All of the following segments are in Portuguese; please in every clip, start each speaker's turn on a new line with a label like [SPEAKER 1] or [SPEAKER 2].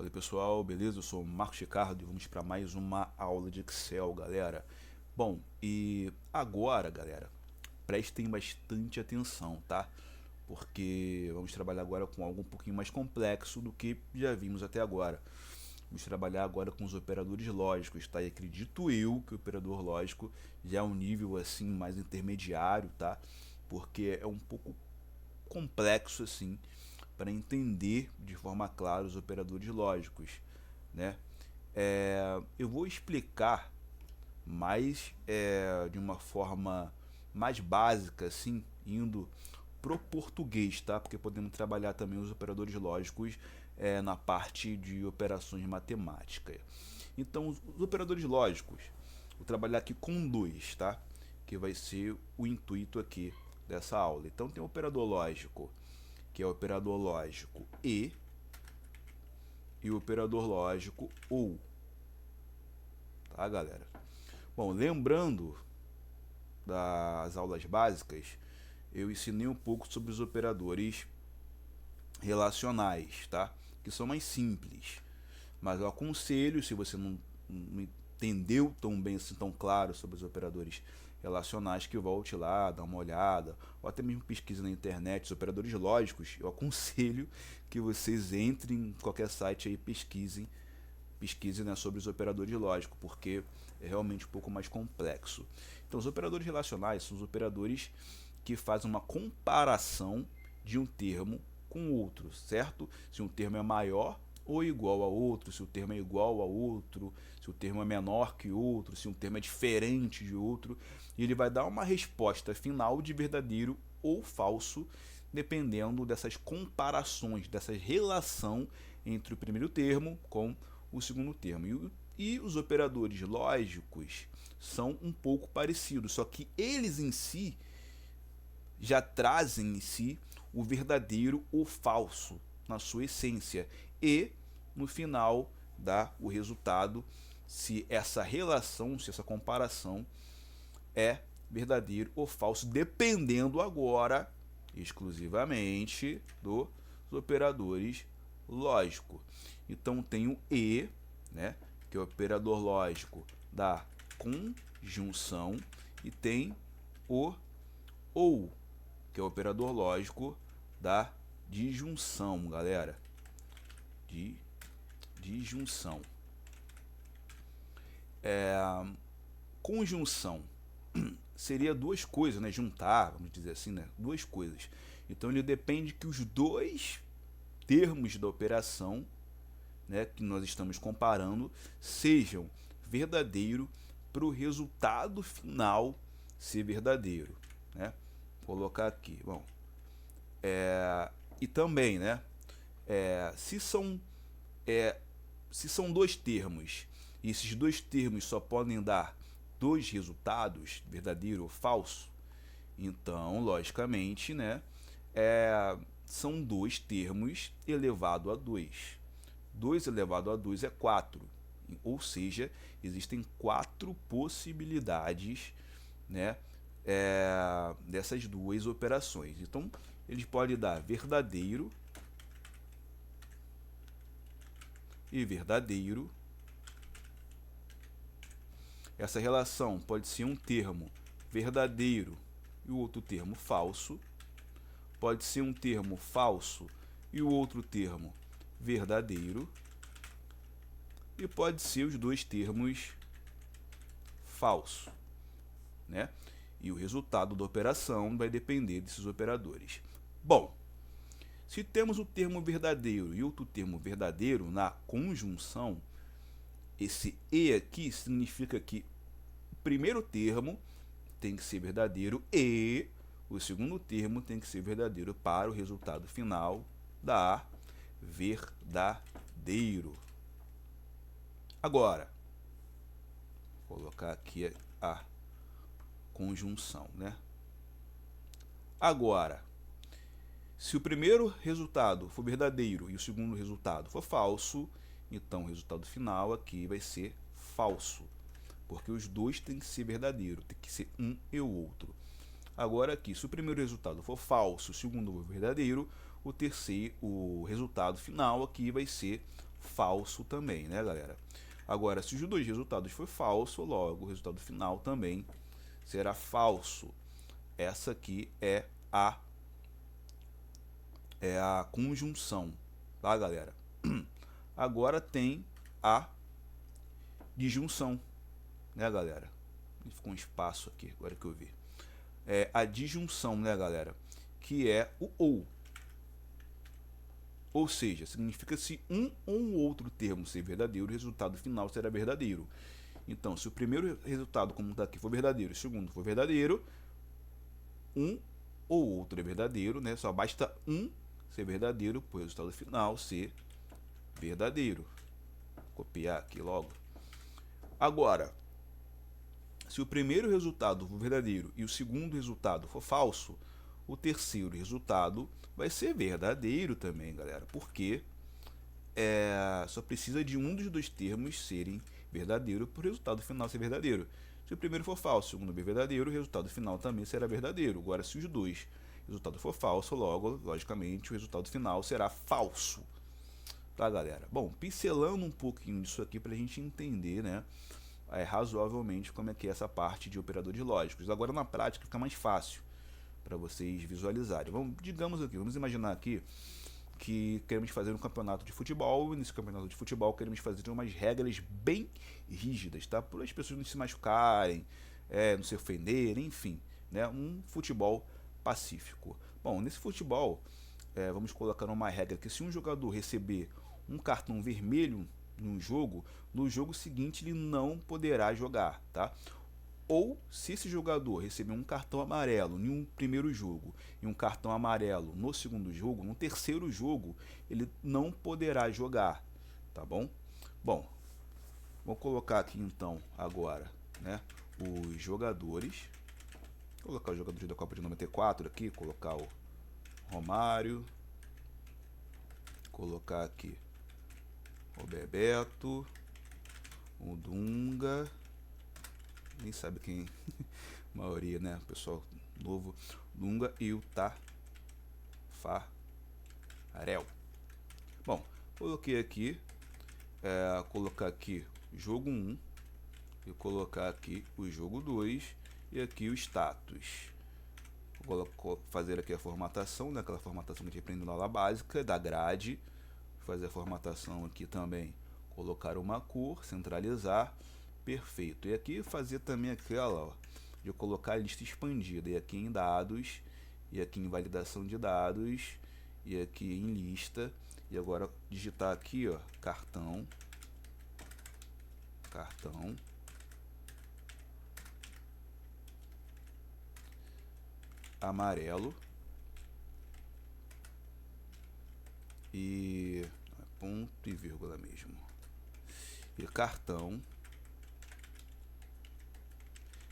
[SPEAKER 1] Fala aí, pessoal, beleza? Eu sou o Marcos Ricardo e vamos para mais uma aula de Excel, galera. Bom, e agora, galera, prestem bastante atenção, tá? Porque vamos trabalhar agora com algo um pouquinho mais complexo do que já vimos até agora. Vamos trabalhar agora com os operadores lógicos, tá? E acredito eu que o operador lógico já é um nível assim mais intermediário, tá? Porque é um pouco complexo assim para entender de forma clara os operadores lógicos, né? Eu vou explicar mais de uma forma mais básica, assim, indo pro português, tá? Porque podemos trabalhar também os operadores lógicos na parte de operações matemáticas. Então, os operadores lógicos, vou trabalhar aqui com dois, tá? Que vai ser o intuito aqui dessa aula. Então, tem o operador lógico, que é o operador lógico e o operador lógico ou, tá, galera? Bom, lembrando das aulas básicas, eu ensinei um pouco sobre os operadores relacionais, tá? Que são mais simples. Mas eu aconselho, se você não entendeu tão bem assim, tão claro sobre os operadores relacionais, que volte lá, dá uma olhada, ou até mesmo pesquise na internet os operadores lógicos. Eu aconselho que vocês entrem em qualquer site aí, pesquise, né, sobre os operadores lógicos, porque é realmente um pouco mais complexo. Então, os operadores relacionais são os operadores que fazem uma comparação de um termo com outro, certo? Se um termo é maior ou igual a outro, se o termo é igual a outro, se o termo é menor que outro, se um termo é diferente de outro, e ele vai dar uma resposta final de verdadeiro ou falso, dependendo dessas comparações, dessa relação entre o primeiro termo com o segundo termo. E os operadores lógicos são um pouco parecidos, só que eles em si já trazem em si o verdadeiro ou falso na sua essência e no final dá o resultado se essa relação, se essa comparação é verdadeiro ou falso, dependendo agora exclusivamente dos operadores lógicos. Então tem o e, né, que é o operador lógico da conjunção, e tem o ou, que é o operador lógico da disjunção, galera. Disjunção. Conjunção seria duas coisas, né? Juntar, vamos dizer assim, né? Duas coisas. Então ele depende que os dois termos da operação, né, que nós estamos comparando, sejam verdadeiro para o resultado final ser verdadeiro, né? Vou colocar aqui, bom. E também, né? É, se são é, se são dois termos e esses dois termos só podem dar dois resultados, verdadeiro ou falso, então, logicamente, né, são dois termos elevado a 2. 2 elevado a 2 é 4. Ou seja, existem quatro possibilidades, né, dessas duas operações. Então, eles podem dar verdadeiro e verdadeiro. Essa relação pode ser um termo verdadeiro e o outro termo falso. Pode ser um termo falso e o outro termo verdadeiro. E pode ser os dois termos falso, né? E o resultado da operação vai depender desses operadores. Bom, se temos o termo verdadeiro e outro termo verdadeiro na conjunção, esse e aqui significa que o primeiro termo tem que ser verdadeiro e o segundo termo tem que ser verdadeiro para o resultado final dar verdadeiro. Agora, vou colocar aqui a conjunção, né? Agora, se o primeiro resultado for verdadeiro e o segundo resultado for falso, então o resultado final aqui vai ser falso, porque os dois têm que ser verdadeiro, tem que ser um e o outro. Agora aqui, se o primeiro resultado for falso, o segundo for verdadeiro, o resultado final aqui vai ser falso também, né, galera? Agora, se os dois resultados for falso, logo o resultado final também será falso. Essa aqui é a conjunção, tá, galera? Agora tem a disjunção, né, galera? Ficou um espaço aqui, agora que eu vi. É a disjunção, né, galera? Que é o ou. Ou seja, significa se um ou outro termo ser verdadeiro, o resultado final será verdadeiro. Então, se o primeiro resultado, como está aqui, for verdadeiro, o segundo for verdadeiro, um ou outro é verdadeiro, né? Só basta um ser verdadeiro para o resultado final ser verdadeiro. Vou copiar aqui logo. Agora, se o primeiro resultado for verdadeiro e o segundo resultado for falso, o terceiro resultado vai ser verdadeiro também, galera. Porque só precisa de um dos dois termos serem verdadeiro para o resultado final ser verdadeiro. Se o primeiro for falso, o segundo for verdadeiro, o resultado final também será verdadeiro. Agora, se os dois resultado for falso, logo, logicamente, o resultado final será falso. Tá, galera? Bom, pincelando um pouquinho disso aqui para a gente entender, né, razoavelmente como é que é essa parte de operadores lógicos. Agora, na prática, fica mais fácil para vocês visualizarem. Vamos imaginar aqui que queremos fazer um campeonato de futebol, e nesse campeonato de futebol queremos fazer umas regras bem rígidas, tá? Para as pessoas não se machucarem, não se ofenderem, enfim, né? Um futebol pacífico. Bom, nesse futebol, vamos colocar uma regra que se um jogador receber um cartão vermelho no jogo seguinte ele não poderá jogar, tá? Ou se esse jogador receber um cartão amarelo em um primeiro jogo e um cartão amarelo no segundo jogo, no terceiro jogo ele não poderá jogar, tá bom? Bom, vou colocar aqui então agora, né, os jogadores. Vou colocar os jogadores da Copa de 94 aqui, colocar o Romário, colocar aqui o Bebeto, o Dunga, nem sabe quem, a maioria, né, pessoal novo, Dunga e o Tafarel. Bom, coloquei aqui, colocar aqui jogo 1 e colocar aqui o jogo 2 e aqui o status. Vou fazer aqui a formatação, né, aquela formatação que a gente aprendeu na aula básica da grade. Fazer a formatação aqui também, colocar uma cor, centralizar, perfeito. E aqui fazer também aquela, ó, de colocar a lista expandida, e aqui em dados, e aqui em validação de dados, e aqui em lista, e agora digitar aqui, ó, cartão, amarelo, e ponto e vírgula mesmo, e cartão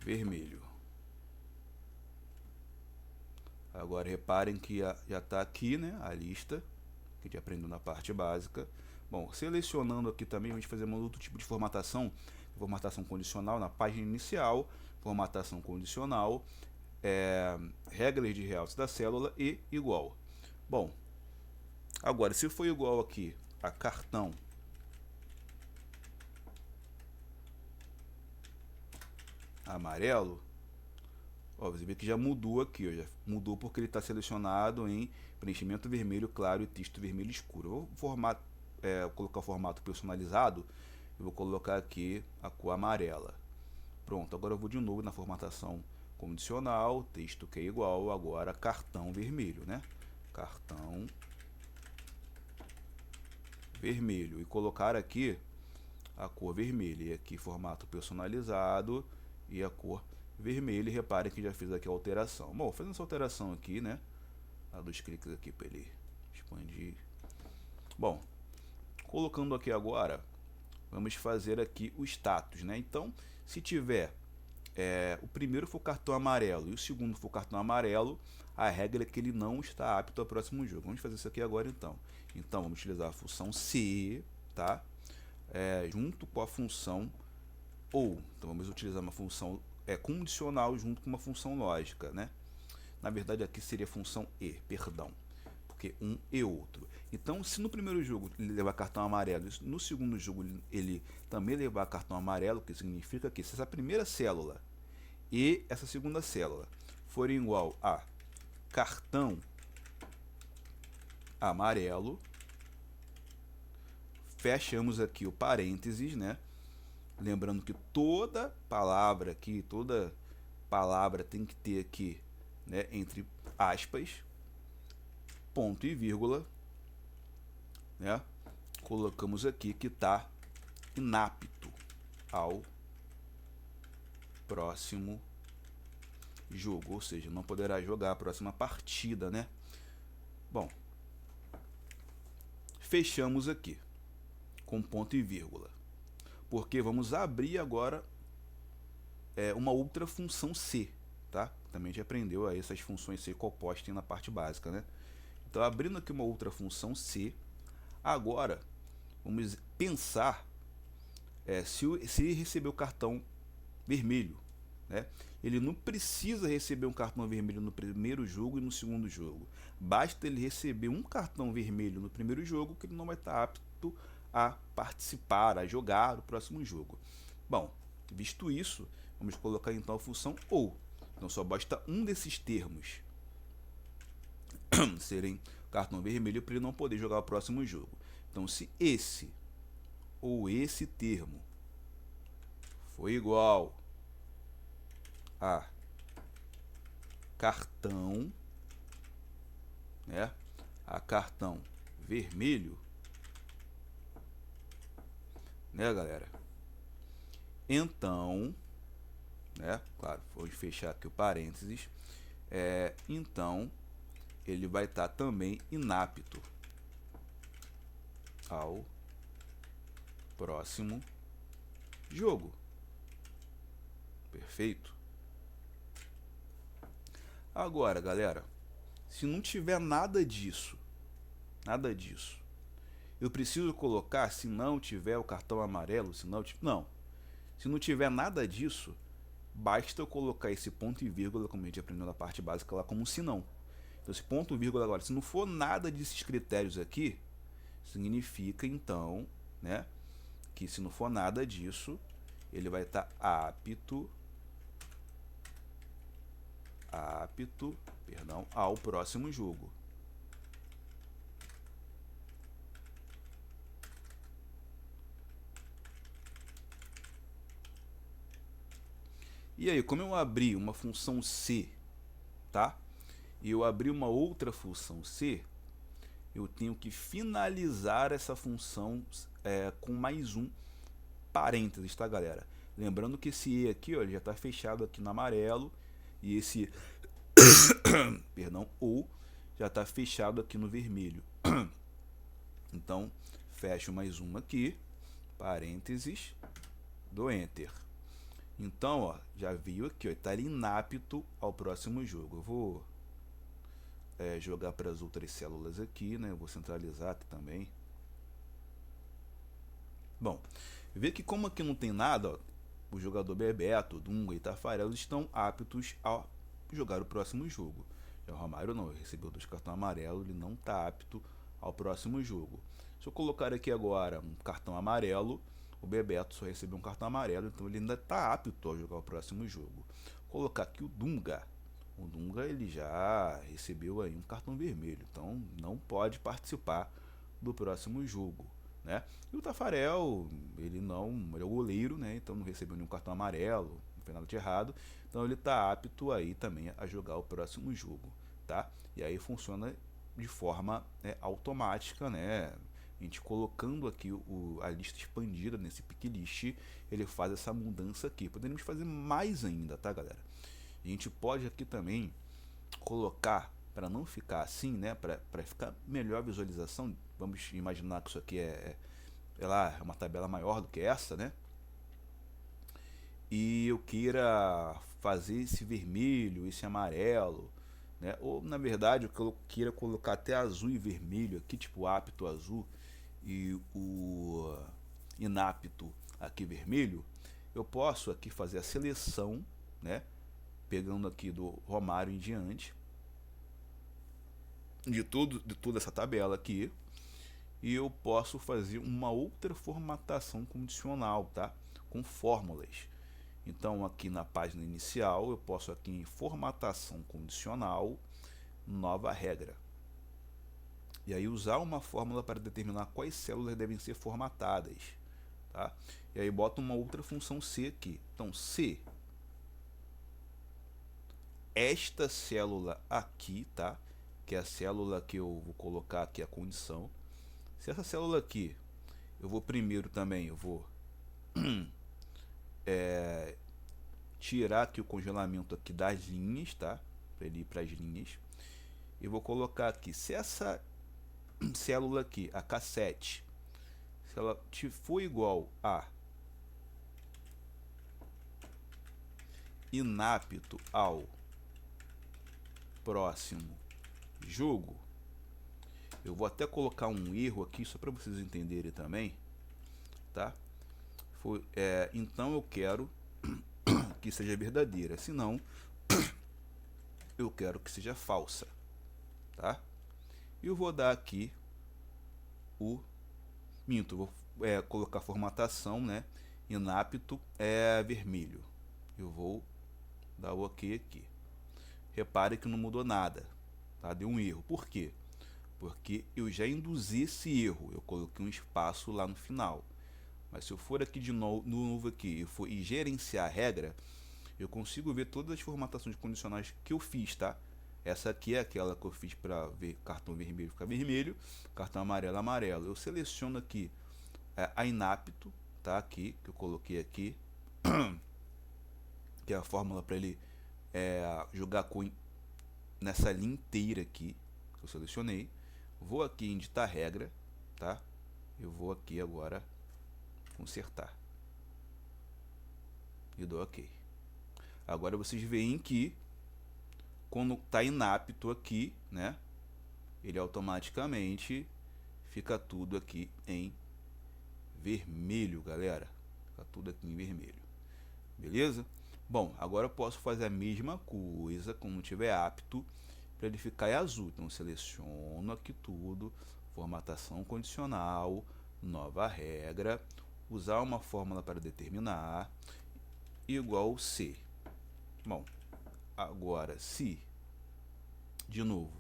[SPEAKER 1] vermelho. Agora reparem que já está aqui, né, a lista que a gente aprendeu na parte básica. Bom, selecionando aqui também, a gente fazer um outro tipo de formatação condicional na página inicial, formatação condicional, regras de realce da célula e igual. Bom, agora se for igual aqui a cartão amarelo, ó, você vê que já mudou aqui, ó, já mudou porque ele está selecionado em preenchimento vermelho claro e texto vermelho escuro. Eu vou colocar o formato personalizado, eu vou colocar aqui a cor amarela. Pronto, agora eu vou de novo na formatação condicional, texto que é igual, agora cartão vermelho, né? Cartão vermelho, e colocar aqui a cor vermelha, e aqui formato personalizado e a cor vermelha. E repare que já fiz aqui a alteração. Bom, fazendo essa alteração aqui, né, dá 2 cliques aqui para ele expandir. Bom, colocando aqui agora, vamos fazer aqui o status, né? Então, se tiver o primeiro for cartão amarelo e o segundo for cartão amarelo, a regra é que ele não está apto ao próximo jogo. Vamos fazer isso aqui agora então. Então vamos utilizar a função se, tá? Junto com a função ou. Então vamos utilizar uma função condicional junto com uma função lógica, né? Na verdade aqui seria a função e, perdão, porque um e outro. Então, se no primeiro jogo ele levar cartão amarelo, no segundo jogo ele também levar cartão amarelo, que significa que se essa primeira célula e essa segunda célula forem igual a cartão amarelo, fechamos aqui o parênteses, né? Lembrando que toda palavra aqui, toda palavra tem que ter aqui, né, entre aspas, ponto e vírgula, né? Colocamos aqui que está inapto ao próximo jogo, ou seja, não poderá jogar a próxima partida, né? Bom, fechamos aqui com ponto e vírgula, porque vamos abrir agora uma outra função C, tá? Também a gente aprendeu aí essas funções C compostas na parte básica, né? Então, abrindo aqui uma outra função C, agora vamos pensar se receber o cartão vermelho, né? Ele não precisa receber um cartão vermelho no primeiro jogo e no segundo jogo. Basta ele receber um cartão vermelho no primeiro jogo que ele não vai estar apto a participar, a jogar o próximo jogo. Bom, visto isso, vamos colocar então a função ou. Então só basta um desses termos serem cartão vermelho para ele não poder jogar o próximo jogo. Então, se esse ou esse termo for igual a cartão, né, a cartão vermelho, né, galera? Então, né, claro, vou fechar aqui o parênteses. Então, ele vai estar também inapto ao próximo jogo. Perfeito? Agora, galera, se não tiver nada disso, eu preciso colocar se não tiver o cartão amarelo, se não tiver nada disso, basta eu colocar esse ponto e vírgula, como a gente aprendeu na parte básica lá, como se não. Então, esse ponto e vírgula agora, se não for nada desses critérios aqui, significa então, né, que se não for nada disso, ele vai estar apto ao próximo jogo. E aí, como eu abri uma função C, tá? E eu abri uma outra função C, eu tenho que finalizar essa função com mais um parênteses, tá, galera? Lembrando que esse E aqui, ó, ele já está fechado aqui no amarelo, e esse ou já está fechado aqui no vermelho. Então, fecho mais um aqui, parênteses, do Enter. Então, ó, já viu aqui, ó, está inapto ao próximo jogo. Eu vou jogar para as outras células aqui, né? Eu vou centralizar aqui também. Bom, vê que como aqui não tem nada, ó, o jogador Bebeto, Dunga e Tafarel estão aptos a jogar o próximo jogo. Já o Romário não, ele recebeu 2 cartões amarelos, ele não está apto ao próximo jogo. Se eu colocar aqui agora um cartão amarelo, o Bebeto só recebeu um cartão amarelo, então ele ainda está apto a jogar o próximo jogo. Vou colocar aqui o Dunga ele já recebeu aí um cartão vermelho, então não pode participar do próximo jogo, né? E o Tafarel, ele é o goleiro, né? Então não recebeu nenhum cartão amarelo, não fez nada de errado, então ele está apto aí também a jogar o próximo jogo, tá? E aí funciona de forma automática, né? A gente colocando aqui a lista expandida nesse pick list, ele faz essa mudança aqui. Podemos fazer mais ainda, tá, galera? A gente pode aqui também colocar, para não ficar assim, né, para ficar melhor a visualização, vamos imaginar que isso aqui é uma tabela maior do que essa, né? E eu queira fazer esse vermelho, esse amarelo, né? Ou na verdade eu queira colocar até azul e vermelho aqui, tipo apto azul e o inapto aqui vermelho. Eu posso aqui fazer a seleção, né? Pegando aqui do Romário em diante, de toda essa tabela aqui, e eu posso fazer uma outra formatação condicional, tá? Com fórmulas. Então aqui na página inicial eu posso aqui em formatação condicional, nova regra. E aí usar uma fórmula para determinar quais células devem ser formatadas, tá? E aí bota uma outra função C aqui. Então se esta célula aqui, tá? Que é a célula que eu vou colocar aqui a condição. Se essa célula aqui, eu vou primeiro também, eu vou tirar aqui o congelamento aqui das linhas, tá? Para ele ir para as linhas. E vou colocar aqui, se essa célula aqui, a K7, se ela for igual a inapto ao próximo jogo, eu vou até colocar um erro aqui só para vocês entenderem também, tá? Então eu quero que seja verdadeira, senão eu quero que seja falsa, tá? E eu vou dar aqui vou colocar formatação, né? Inapto vermelho. Eu vou dar o OK aqui. Repare que não mudou nada, tá? Deu um erro. Por quê? Porque eu já induzi esse erro. Eu coloquei um espaço lá no final. Mas se eu for aqui de novo aqui e gerenciar a regra, eu consigo ver todas as formatações condicionais que eu fiz, tá? Essa aqui é aquela que eu fiz para ver cartão vermelho ficar vermelho, cartão amarelo amarelo. Eu seleciono aqui a inapto, tá? Aqui que eu coloquei aqui, que é a fórmula para ele jogar nessa linha inteira aqui que eu selecionei. Vou aqui em editar regra, tá? Eu vou aqui agora consertar e dou OK. Agora vocês veem que quando está inapto aqui, né, ele automaticamente fica tudo aqui em vermelho, galera. Fica tudo aqui em vermelho. Beleza? Bom, agora eu posso fazer a mesma coisa quando tiver apto para ele ficar em azul. Então seleciono aqui tudo, formatação condicional, nova regra, usar uma fórmula para determinar, igual C. Bom, agora se, de novo,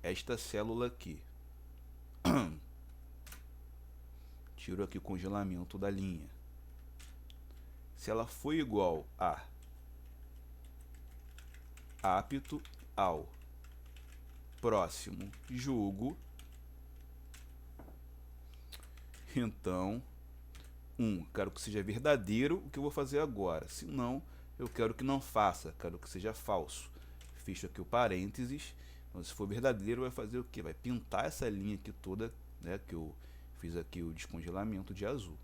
[SPEAKER 1] esta célula aqui, tiro aqui o congelamento da linha, se ela for igual a apto ao próximo jogo, então quero que seja verdadeiro o que eu vou fazer agora, se não, eu quero que não faça, quero que seja falso. Fecho aqui o parênteses. Então, se for verdadeiro, vai fazer o que? Vai pintar essa linha aqui toda, né, que eu fiz aqui o descongelamento de azul.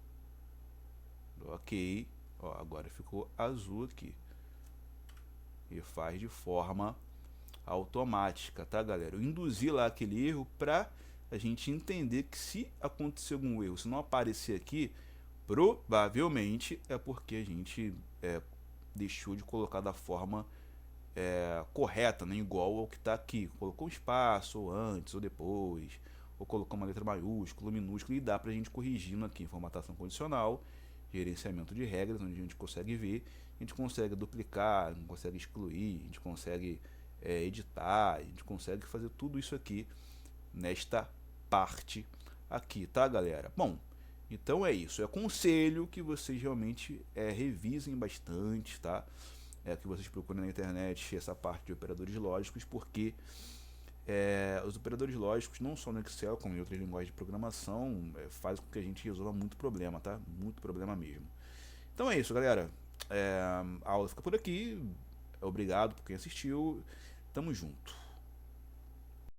[SPEAKER 1] OK. Ó, agora ficou azul aqui. E faz de forma automática, tá, galera? Eu induzi lá aquele erro para a gente entender que se acontecer algum erro, se não aparecer aqui, provavelmente é porque a gente deixou de colocar da forma correta, né? Igual ao que está aqui. Colocou um espaço, ou antes, ou depois, ou colocou uma letra maiúscula, minúscula, e dá para a gente corrigindo aqui em formatação condicional, gerenciamento de regras, onde a gente consegue ver, a gente consegue duplicar, a gente consegue excluir, a gente consegue editar, a gente consegue fazer tudo isso aqui nesta parte aqui, tá, galera? Bom, então é isso. Eu aconselho que vocês realmente revisem bastante, tá? Que vocês procurem na internet essa parte de operadores lógicos, porque os operadores lógicos, não só no Excel, como em outras linguagens de programação, faz com que a gente resolva muito problema, tá? Muito problema mesmo. Então é isso, galera. A aula fica por aqui. Obrigado por quem assistiu. Tamo junto.